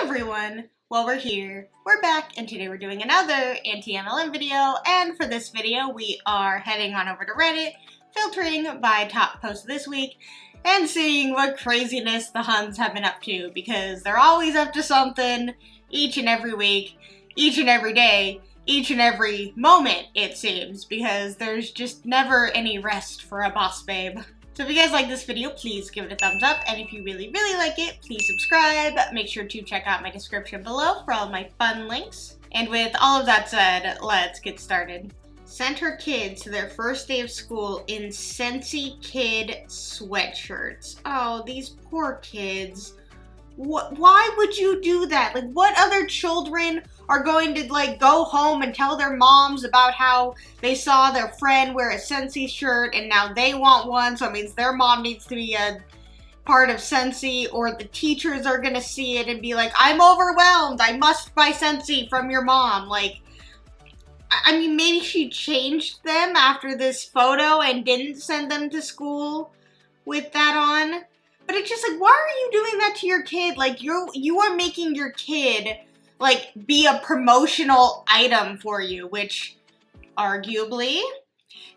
everyone! Well, we're here, we're back, and today we're doing another anti-MLM video, and for this video we are heading on over to Reddit, filtering by top post this week, and seeing what craziness the Huns have been up to, because they're always up to something, each and every week, each and every day, each and every moment, it seems, because there's just never any rest for a boss babe. So if you guys like this video, please give it a thumbs up, and if you really like it, please subscribe. Make sure to check out my description below for all my fun links. And with all of that said, let's get started. Sent her kids to their first day of school in Scentsy Kid sweatshirts. Oh, these poor kids. Why would you do that? Like, what other children are going to, like, go home and tell their moms about how they saw their friend wear a Scentsy shirt and now they want one, so it means their mom needs to be a part of Scentsy, or the teachers are gonna see it and be like, I'm overwhelmed, I must buy Scentsy from your mom. Like, I mean, maybe she changed them after this photo and didn't send them to school with that on. But it's just like, why are you doing that to your kid? Like, you are making your kid, like, be a promotional item for you, which, arguably,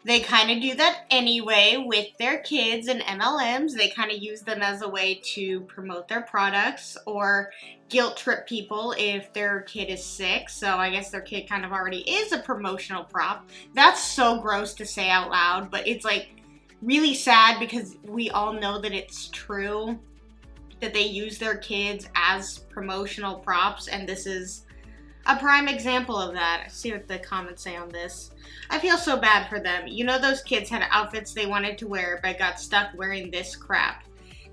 they kind of do that anyway with their kids and MLMs. They kind of use them as a way to promote their products or guilt trip people if their kid is sick. So I guess their kid kind of already is a promotional prop. That's so gross to say out loud, but it's like, really sad because we all know that it's true, that they use their kids as promotional props, and this is a prime example of that. Let's see what the comments say on this. I feel so bad for them. You know, those kids had outfits they wanted to wear but got stuck wearing this crap.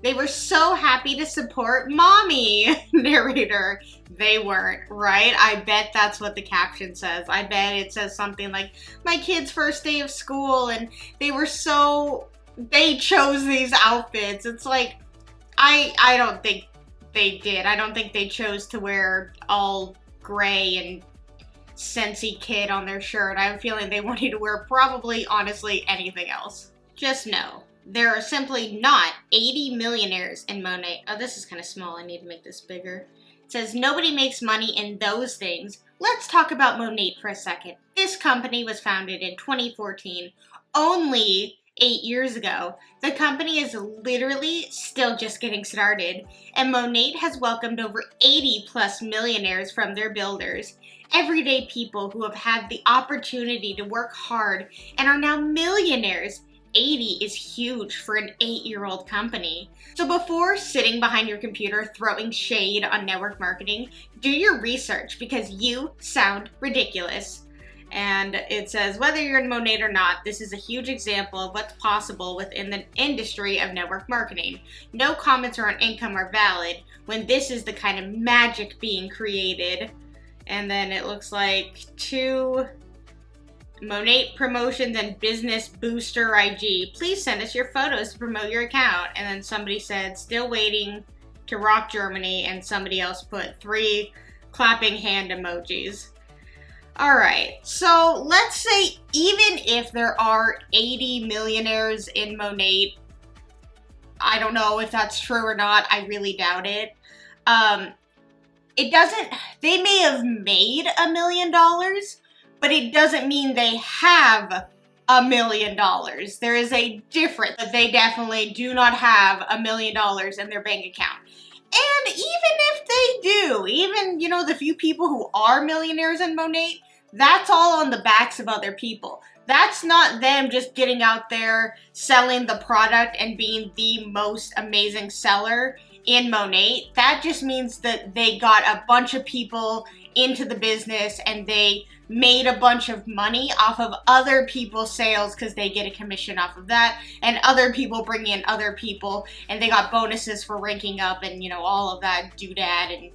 They were so happy to support mommy, narrator. They weren't, right? I bet that's what the caption says. I bet it says something like, my kid's first day of school and they chose these outfits. It's like, I don't think they did. I don't think they chose to wear all gray and Scentsy Kid on their shirt. I have a feeling they wanted to wear probably, honestly, anything else. Just know, there are simply not 80 millionaires in Monet. Oh, this is kind of small. I need to make this bigger. It says, nobody makes money in those things. Let's talk about Monet for a second. This company was founded in 2014, only 8 years ago. The company is literally still just getting started, and Monet has welcomed over 80 plus millionaires from their builders. Everyday people who have had the opportunity to work hard and are now millionaires. 80 is huge for an 8-year-old company. So before sitting behind your computer throwing shade on network marketing, do your research because you sound ridiculous. And it says, whether you're in Monet or not, this is a huge example of what's possible within the industry of network marketing. No comments around income are valid when this is the kind of magic being created. And then it looks like 2 Monet Promotions and Business Booster IG. Please send us your photos to promote your account. And then somebody said, still waiting to rock Germany. And somebody else put 3 clapping hand emojis. Alright, so let's say even if there are 80 millionaires in Monet, I don't know if that's true or not, I really doubt it. They may have made $1 million, but it doesn't mean they have $1 million. There is a difference. They definitely do not have $1 million in their bank account. And even if they do, even, you know, the few people who are millionaires in Monet, that's all on the backs of other people. That's not them just getting out there, selling the product and being the most amazing seller in Monet. That just means that they got a bunch of people into the business and they made a bunch of money off of other people's sales because they get a commission off of that, and other people bring in other people and they got bonuses for ranking up and, you know, all of that doodad and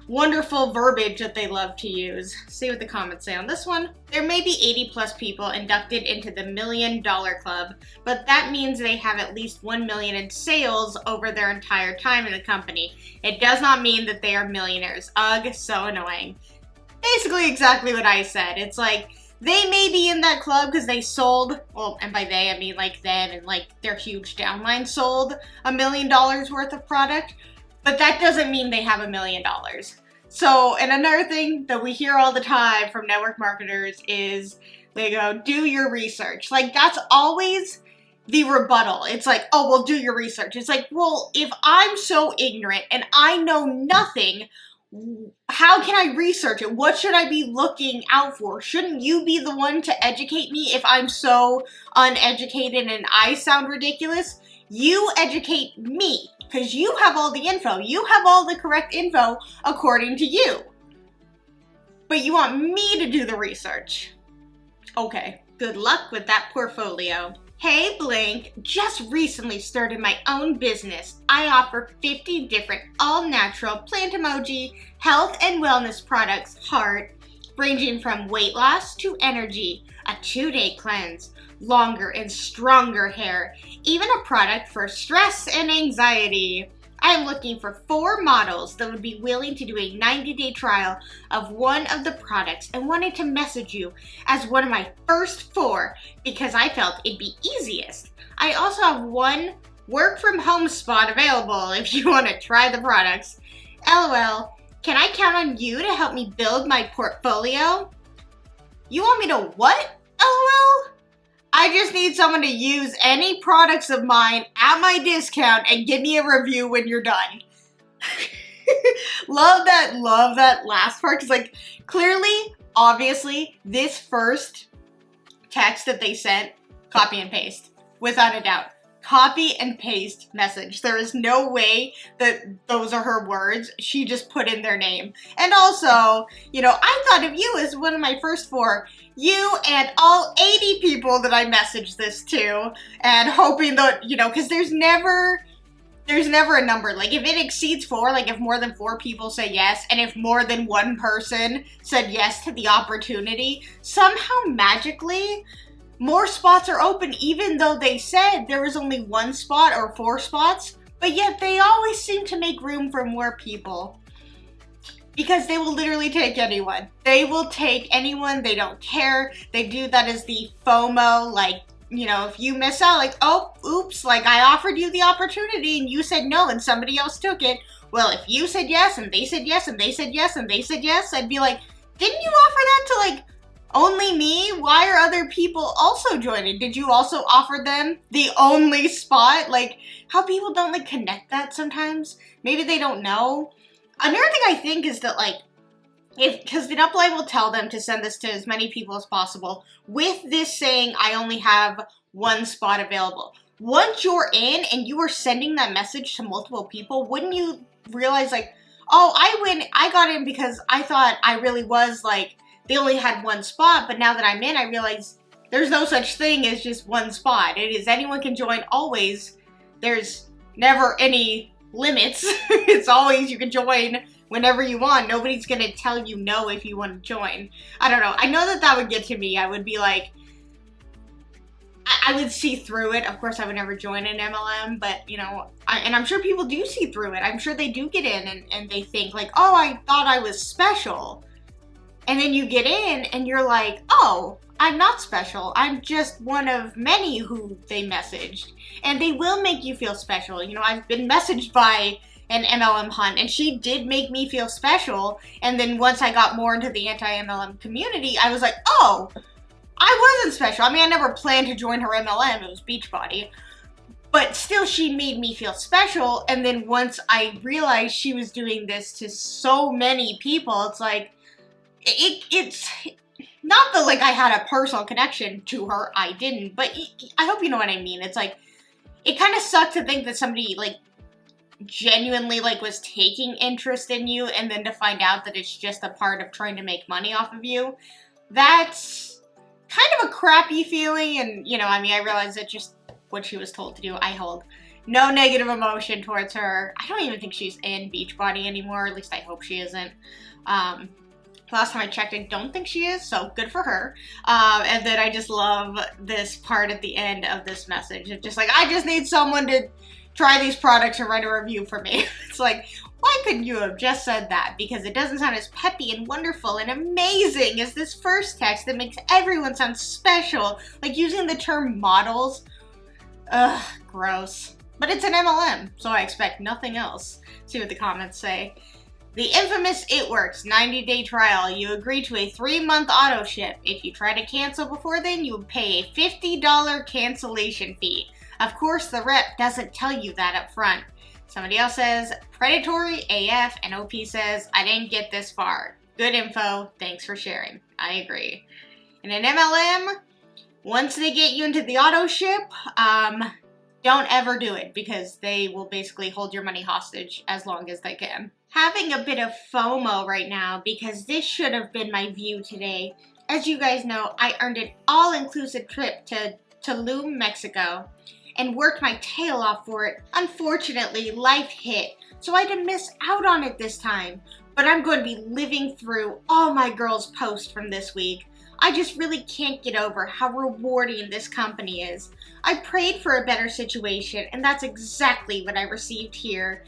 wonderful verbiage that they love to use. See what the comments say on this one. There may be 80 plus people inducted into the $1 Million Club, but that means they have at least 1 million in sales over their entire time in the company. It does not mean that they are millionaires. Ugh, so annoying. Basically exactly what I said. It's like, they may be in that club because they sold, well, and by they I mean like them and like their huge downline sold $1 million worth of product, but that doesn't mean they have $1 million. So, and another thing that we hear all the time from network marketers is they go, do your research. Like, that's always the rebuttal. It's like, oh, well, do your research. It's like, well, if I'm so ignorant and I know nothing, how can I research it? What should I be looking out for? Shouldn't you be the one to educate me if I'm so uneducated and I sound ridiculous? You educate me, because you have all the info. You have all the correct info according to you. But you want me to do the research. Okay, good luck with that portfolio. Hey Blink, just recently started my own business. I offer 50 different all-natural plant emoji, health and wellness products, heart, ranging from weight loss to energy, a 2-day cleanse, longer and stronger hair, even a product for stress and anxiety. I am looking for 4 models that would be willing to do a 90-day trial of one of the products and wanted to message you as one of my first 4 because I felt it'd be easiest. I also have 1 work from home spot available if you want to try the products. LOL, can I count on you to help me build my portfolio? You want me to what? LOL? I just need someone to use any products of mine at my discount and give me a review when you're done. Love that last part, because like clearly, obviously, this first text that they sent, copy and paste, without a doubt. Copy and paste message. There is no way that those are her words. She just put in their name. And also, you know, I thought of you as one of my first 4. You and all 80 people that I messaged this to, and hoping that, you know, because there's never a number. Like, if it exceeds 4, like if more than 4 people say yes, and if more than 1 person said yes to the opportunity, somehow magically more spots are open, even though they said there was only 1 spot or 4 spots, but yet they always seem to make room for more people. Because they will literally take anyone. They will take anyone, they don't care. They do that as the FOMO, like, you know, if you miss out, like, oh, oops, like I offered you the opportunity and you said no and somebody else took it. Well, if you said yes and they said yes and they said yes and they said yes, I'd be like, didn't you offer that to like only me? Why are other people also joining? Did you also offer them the only spot? Like, how people don't like connect that sometimes. Maybe they don't know. Another thing I think is that like, because the upline will tell them to send this to as many people as possible with this saying, I only have 1 spot available. Once you're in and you are sending that message to multiple people, wouldn't you realize like, oh, I got in because I thought I really was like, they only had 1 spot, but now that I'm in, I realize there's no such thing as just 1 spot. It is anyone can join always. There's never any limits. It's always you can join whenever you want. Nobody's gonna tell you no if you want to join. I don't know. I know that would get to me. I would be like, I would see through it. Of course, I would never join an MLM, but you know, and I'm sure people do see through it. I'm sure they do get in and they think like, oh, I thought I was special. And then you get in and you're like, oh, I'm not special. I'm just one of many who they messaged. And they will make you feel special. You know, I've been messaged by an MLM hunt and she did make me feel special. And then once I got more into the anti-MLM community, I was like, oh, I wasn't special. I mean, I never planned to join her MLM. It was Beachbody. But still, she made me feel special. And then once I realized she was doing this to so many people, it's like, it's not that like I had a personal connection to her. I didn't, but I hope you know what I mean. It's like, it kind of sucked to think that somebody like genuinely like was taking interest in you, and then to find out that it's just a part of trying to make money off of you. That's kind of a crappy feeling. And you know, I mean, I realize that just what she was told to do. I hold no negative emotion towards her. I don't even think she's in Beachbody anymore. At least I hope she isn't. Last time I checked, I don't think she is, so good for her. And then I just love this part at the end of this message. It's just like, I just need someone to try these products and write a review for me. It's like, why couldn't you have just said that? Because it doesn't sound as peppy and wonderful and amazing as this first text that makes everyone sound special. Like using the term models. Ugh, gross. But it's an MLM, so I expect nothing else. See what the comments say. The infamous It Works 90-day trial. You agree to a 3-month auto ship. If you try to cancel before then, you would pay a $50 cancellation fee. Of course, the rep doesn't tell you that up front. Somebody else says, predatory AF, and OP says, I didn't get this far. Good info, thanks for sharing. I agree. In an MLM, once they get you into the auto ship, don't ever do it because they will basically hold your money hostage as long as they can. Having a bit of FOMO right now because this should have been my view today. As you guys know, I earned an all-inclusive trip to Tulum, Mexico, and worked my tail off for it. Unfortunately, life hit, so I had to miss out on it this time. But I'm going to be living through all my girls' posts from this week. I just really can't get over how rewarding this company is. I prayed for a better situation, and that's exactly what I received here.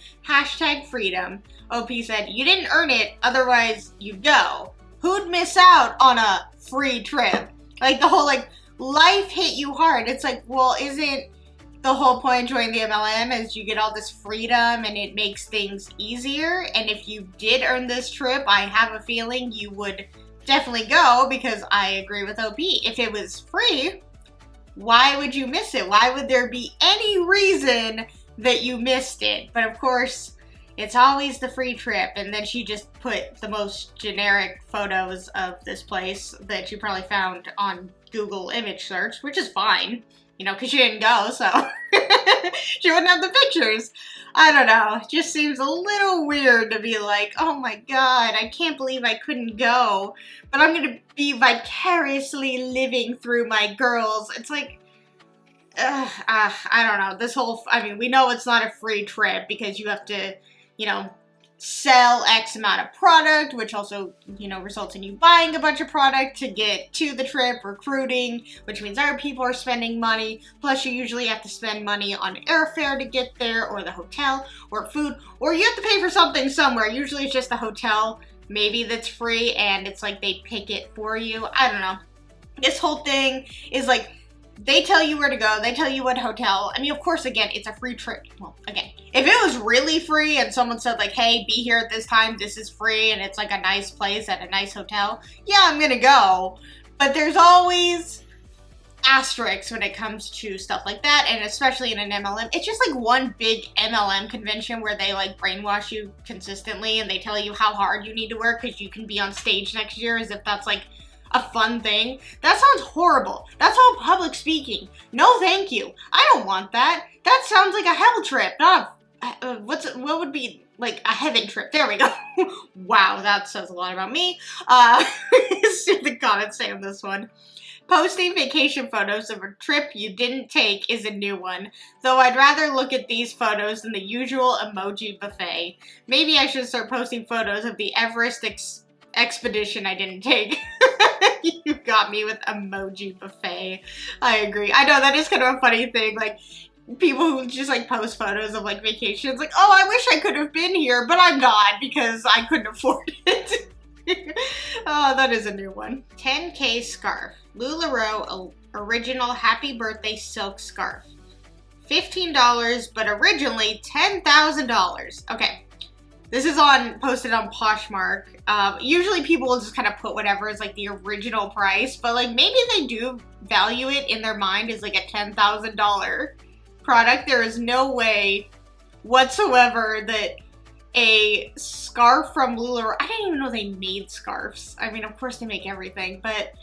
#freedom. OP said, you didn't earn it, otherwise you'd go. Who'd miss out on a free trip? Like the whole life hit you hard. It's like, well, isn't the whole point of joining the MLM is you get all this freedom and it makes things easier? And if you did earn this trip, I have a feeling you would definitely go because I agree with OP. If it was free, why would you miss it? Why would there be any reason that you missed it? But of course, it's always the free trip. And then she just put the most generic photos of this place that you probably found on Google image search, which is fine, you know, because she didn't go, so she wouldn't have the pictures. I don't know. It just seems a little weird to be like, oh my god, I can't believe I couldn't go, but I'm going to be vicariously living through my girls. It's like, I don't know. This whole, I mean, we know it's not a free trip because you have to, you know, sell X amount of product, which also, you know, results in you buying a bunch of product to get to the trip, recruiting, which means other people are spending money. Plus, you usually have to spend money on airfare to get there, or the hotel, or food, or you have to pay for something somewhere. Usually it's just the hotel, maybe that's free, and it's like they pick it for you. I don't know. This whole thing is like, they tell you where to go, they tell you what hotel. I mean, of course, again, it's a free trip. Well, again, if it was really free and someone said like, hey, be here at this time, this is free, and it's like a nice place at a nice hotel, yeah, I'm gonna go. But there's always asterisks when it comes to stuff like that, and especially in an MLM. It's just like one big MLM convention where they like brainwash you consistently and they tell you how hard you need to work because you can be on stage next year, as if that's like a fun thing. That sounds horrible. That's all public speaking. No, thank you. I don't want that. That sounds like a hell trip. Not what would be like a heaven trip? There we go. Wow, that says a lot about me. See the comments say on this one. Posting vacation photos of a trip you didn't take is a new one, though I'd rather look at these photos than the usual emoji buffet. Maybe I should start posting photos of the Everest expedition I didn't take. You got me with emoji buffet. I agree. I know that is kind of a funny thing. Like, people who just like post photos of like vacations, like, oh, I wish I could have been here, but I'm not because I couldn't afford it. Oh, that is a new one. 10K scarf. LuLaRoe original happy birthday silk scarf. $15, but originally $10,000. Okay. This is posted on Poshmark. Usually people will just kind of put whatever is like the original price, but like maybe they do value it in their mind as like a $10,000 product. There is no way whatsoever that a scarf from LuLaRoe, I didn't even know they made scarves. I mean, of course they make everything, but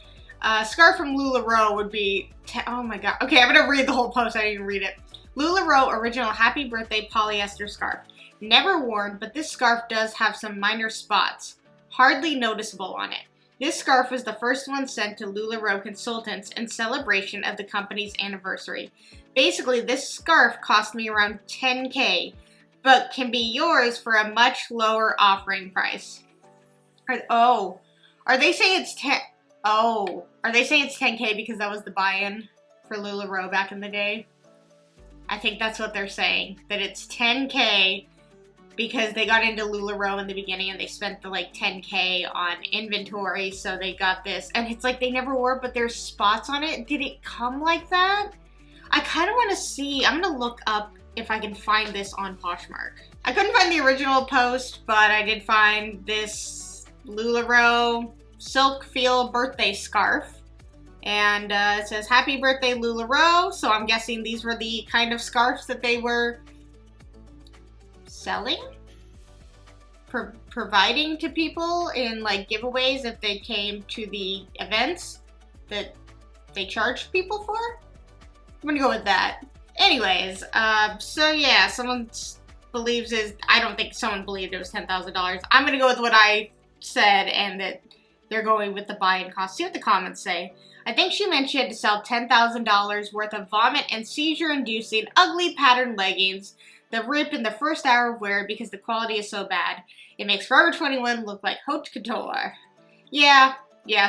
a scarf from LuLaRoe would be, oh my god. Okay, I'm gonna read the whole post, I didn't even read it. LuLaRoe original happy birthday polyester scarf. Never worn, but this scarf does have some minor spots, hardly noticeable on it. This scarf was the first one sent to LuLaRoe consultants in celebration of the company's anniversary. Basically, this scarf cost me around $10K, but can be yours for a much lower offering price. Are they saying it's are they saying it's 10K because that was the buy-in for LuLaRoe back in the day? I think that's what they're saying, that it's 10K because they got into LuLaRoe in the beginning and they spent the like 10K on inventory, so they got this. And it's like they never wore it, but there's spots on it. Did it come like that? I kind of want to see. I'm going to look up if I can find this on Poshmark. I couldn't find the original post, but I did find this LuLaRoe Silk Feel birthday scarf. And it says, "Happy birthday, LuLaRoe." So I'm guessing these were the kind of scarves that they were selling? Providing to people in like giveaways if they came to the events that they charged people for? I'm gonna go with that. Anyways, so yeah, someone believes I don't think someone believed it was $10,000. I'm gonna go with what I said and that they're going with the buy-in cost. See what the comments say. "I think she meant she had to sell $10,000 worth of vomit and seizure-inducing ugly patterned leggings that rip in the first hour of wear because the quality is so bad. It makes Forever 21 look like haute couture." Yeah,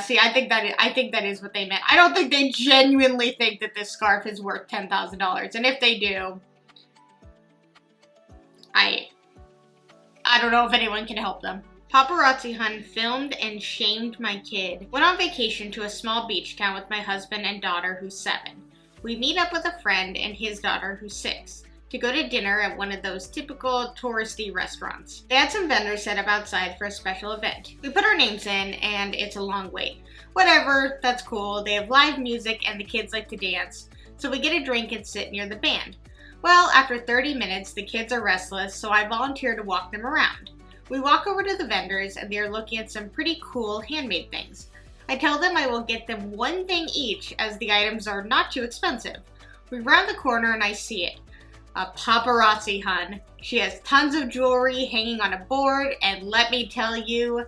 see, I think that is what they meant. I don't think they genuinely think that this scarf is worth $10,000. And if they do, I don't know if anyone can help them. "Paparazzi hun filmed and shamed my kid. Went on vacation to a small beach town with my husband and daughter who's 7. We meet up with a friend and his daughter who's 6 to go to dinner at one of those typical touristy restaurants. They had some vendors set up outside for a special event. We put our names in and it's a long wait. Whatever, that's cool. They have live music and the kids like to dance. So we get a drink and sit near the band. Well, after 30 minutes, the kids are restless, so I volunteer to walk them around. We walk over to the vendors and they're looking at some pretty cool handmade things. I tell them I will get them one thing each as the items are not too expensive. We round the corner and I see it. A paparazzi hun. She has tons of jewelry hanging on a board, and let me tell you,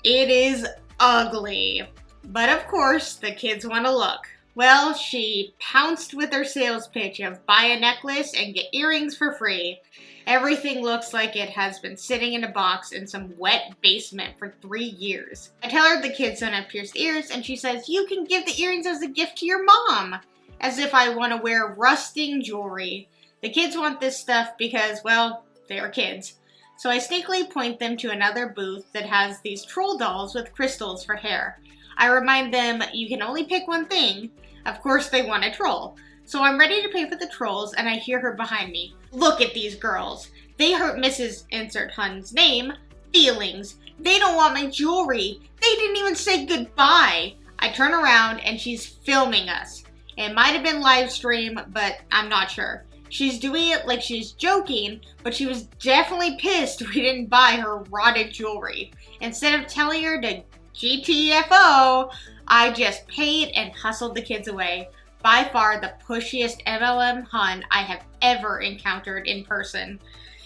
it is ugly. But of course, the kids want to look. Well, she pounced with her sales pitch of buy a necklace and get earrings for free. Everything looks like it has been sitting in a box in some wet basement for 3 years. I tell her the kids don't have pierced ears, and she says, "You can give the earrings as a gift to your mom." As if I want to wear rusting jewelry. The kids want this stuff because, well, they are kids. So I sneakily point them to another booth that has these troll dolls with crystals for hair. I remind them you can only pick one thing. Of course they want a troll. So I'm ready to pay for the trolls and I hear her behind me. "Look at these girls. They hurt Mrs. Insert Hun's name feelings. They don't want my jewelry. They didn't even say goodbye." I turn around and she's filming us. It might have been live stream, but I'm not sure. She's doing it like she's joking, but she was definitely pissed we didn't buy her rotted jewelry. Instead of telling her to GTFO, I just paid and hustled the kids away. By far the pushiest MLM hun I have ever encountered in person.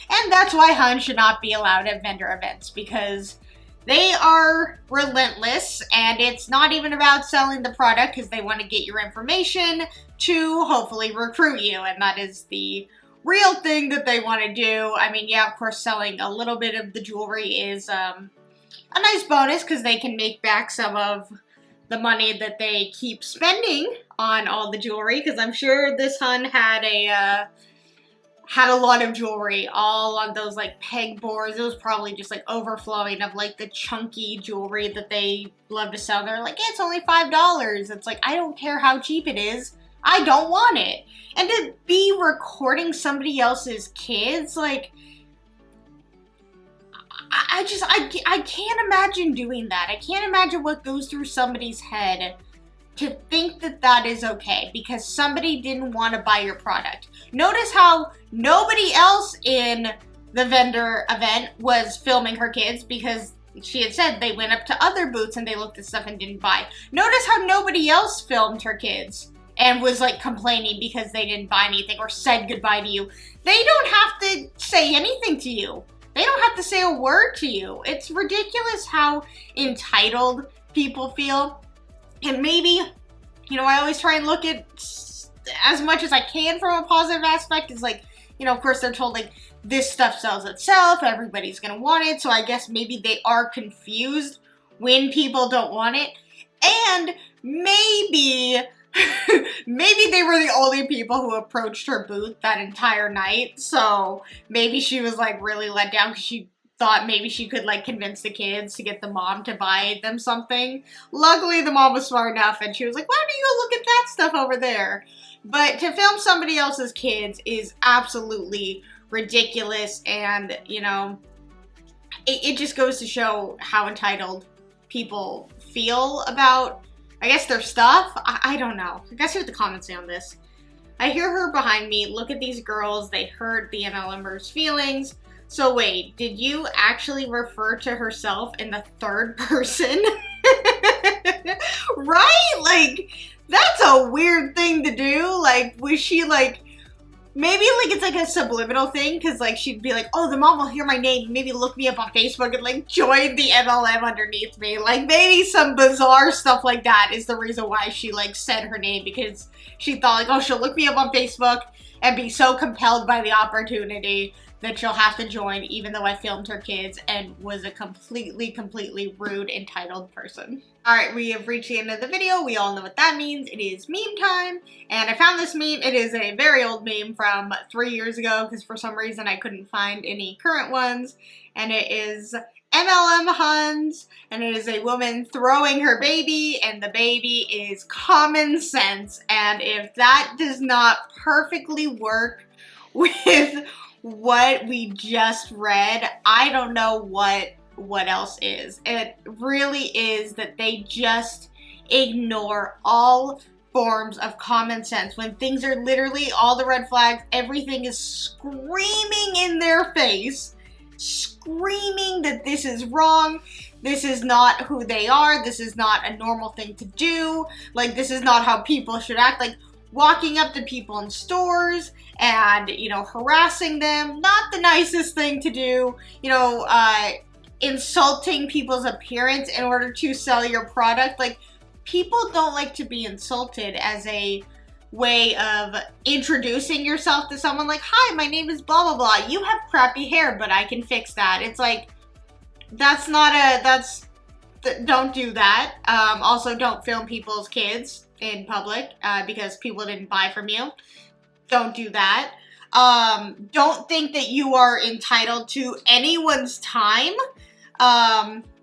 And that's why hun should not be allowed at vendor events, because they are relentless, and it's not even about selling the product because they want to get your information to hopefully recruit you, and that is the real thing that they want to do. I mean, yeah, of course, selling a little bit of the jewelry is a nice bonus because they can make back some of the money that they keep spending on all the jewelry, because I'm sure this hun had a lot of jewelry all on those like pegboards. It was probably just like overflowing of like the chunky jewelry that they love to sell. They're like, it's only $5. It's like, I don't care how cheap it is. I don't want it. And to be recording somebody else's kids, like, I can't imagine doing that. I can't imagine what goes through somebody's head to think that that is okay because somebody didn't want to buy your product. Notice how nobody else in the vendor event was filming her kids because she had said they went up to other booths and they looked at stuff and didn't buy. Notice how nobody else filmed her kids and was like complaining because they didn't buy anything or said goodbye to you. They don't have to say anything to you. They don't have to say a word to you. It's ridiculous how entitled people feel. And maybe, you know, I always try and look at as much as I can from a positive aspect. Is like, you know, of course they're told like this stuff sells itself, everybody's gonna want it. So I guess maybe they are confused when people don't want it. And maybe maybe they were the only people who approached her booth that entire night. So maybe she was like really let down because she thought maybe she could like convince the kids to get the mom to buy them something. Luckily the mom was smart enough and she was like, why don't you go look at that stuff over there? But to film somebody else's kids is absolutely ridiculous, and, you know, it just goes to show how entitled people feel about, I guess, their stuff. I don't know. I guess see what the comments say on this. I hear her behind me. Look at these girls. They hurt the MLMers' feelings. So wait, did you actually refer to herself in the third person? Right? Like, that's a weird thing to do. Like, was she like, maybe like it's like a subliminal thing, because like she'd be like, oh, the mom will hear my name, maybe look me up on Facebook and like join the MLM underneath me. Like maybe some bizarre stuff like that is the reason why she like said her name, because she thought like, oh, she'll look me up on Facebook and be so compelled by the opportunity that she'll have to join, even though I filmed her kids and was a completely rude, entitled person. All right, we have reached the end of the video. We all know what that means. It is meme time, and I found this meme. It is a very old meme from 3 years ago, because for some reason I couldn't find any current ones, and it is MLM Huns, and it is a woman throwing her baby, and the baby is common sense, and if that does not perfectly work with what we just read, I don't know what else is. It really is that they just ignore all forms of common sense when things are literally all the red flags. Everything is screaming in their face, screaming that this is wrong, this is not who they are, this is not a normal thing to do, like this is not how people should act. Like walking up to people in stores and, you know, harassing them, not the nicest thing to do. You know, insulting people's appearance in order to sell your product. Like, people don't like to be insulted as a way of introducing yourself to someone. Like, hi, my name is blah, blah, blah. You have crappy hair, but I can fix that. It's like, that's not don't do that. Also, don't film people's kids in public because people didn't buy from you. Don't do that. Don't think that you are entitled to anyone's time.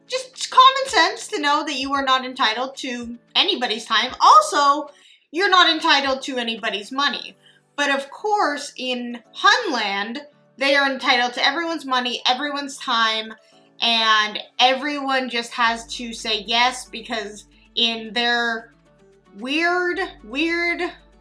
Just common sense to know that you are not entitled to anybody's time. Also, you're not entitled to anybody's money. But of course, in Hunland, they are entitled to everyone's money, everyone's time, and everyone just has to say yes, because in their weird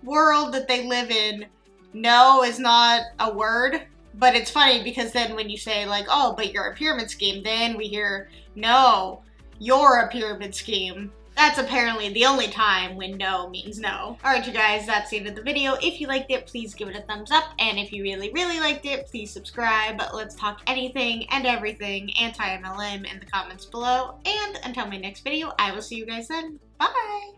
world that they live in, no is not a word. But it's funny because then when you say like, oh, but you're a pyramid scheme, then we hear, no, you're a pyramid scheme. That's apparently the only time when no means no. Alright, you guys, that's the end of the video. If you liked it, please give it a thumbs up. And if you really liked it, please subscribe. Let's talk anything and everything anti-MLM in the comments below. And until my next video, I will see you guys then. Bye!